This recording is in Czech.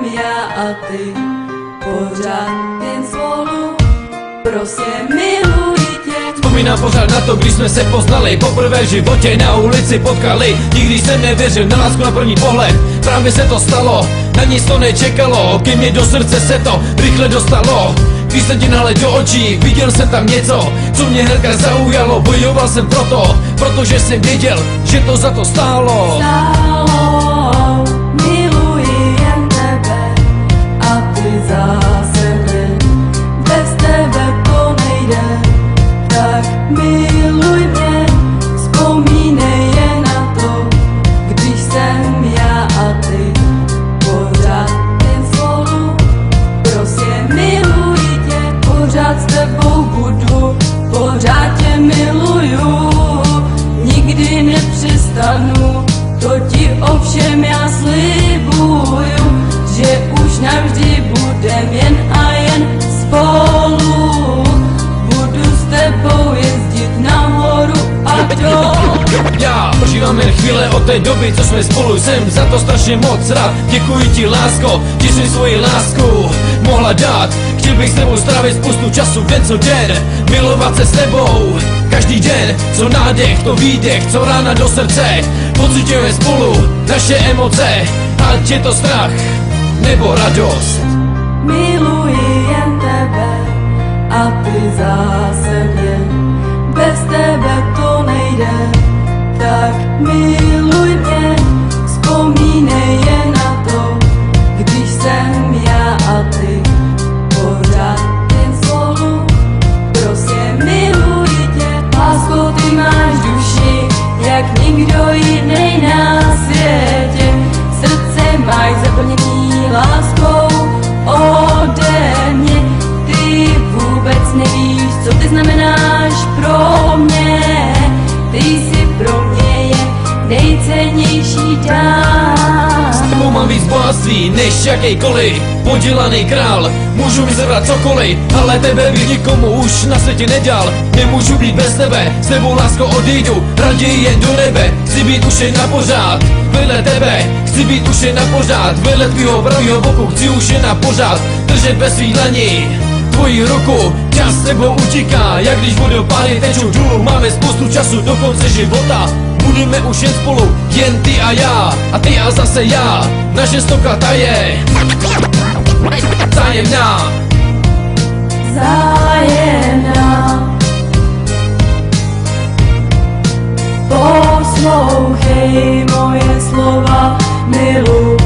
já a ty, pořád jen spolu, prostě miluji tě. Vzpomínám pořád na to, když jsme se poznali, poprvé v životě na ulici potkali. Nikdy jsem nevěřil na lásku na první pohled, právě se to stalo, na nic to nečekalo, ke mně do srdce se to rychle dostalo. Když jsem ti naled do očí, viděl jsem tam něco, co mě hnedka zaujalo. Bojoval jsem proto, protože jsem věděl, že to za to stálo. Miluji jen tebe a ty zase mě, bez tebe to nejde, tak miluj mě, vzpomínej jen na to, když jsem já a ty, pořád jen spolu, prostě miluji tě, pořád s tebou budu, pořád tě miluju, nikdy nepřestanu, to ti ovšem já slibuju, že už navždy budem jen a jen spolu, budu s tebou jezdit nahoru a dolů. Já prožívám jen chvíle od té doby, co jsme spolu, jsem za to strašně moc rád. Děkuji ti, lásko, že jsi svoji lásku mohla dát. Chtěl bych s tebou strávit spoustu času den co den, milovat se s tebou každý den, co nádech, to výdech, co rána do srdce. Pociťujeme spolu naše emoce, ať je to strach nebo radost. Miluji jen tebe a ty zase mě, bez tebe to nejde, tak miluj mě, vzpomínej jen na to, když jsem já a ty, pořád jen spolu, prostě miluji tě. Lásko, ty máš duši, jak nikdo jiný na světě, srdce máš zaplněný láskou ode mě, ty vůbec nevíš, co ty znamenáš pro mě, ty jsi pro mě je nejcennější dár. S tebou mám víc bohatství než jakýkoliv podělaný král. Můžu mi sebrat cokoliv, ale tebe bych nikomu už na světě nedal. Nemůžu být bez tebe, s tebou lásko odejdu raději jen do nebe. Chci být už jen na pořád vedle tebe, chci být už jen na pořád vedle tvýho pravýho boku, chci už jen na pořád držet ve svých dlaní tvoji ruku. Čas s tebou utíká, jak když vodopády tečou dolů. Máme spoustu času do konce života, budeme už jen spolu, jen ty a já, a ty a zase já. Naše stoka ta je zájemná, Zájemná. Poslouchej moje slova, miluj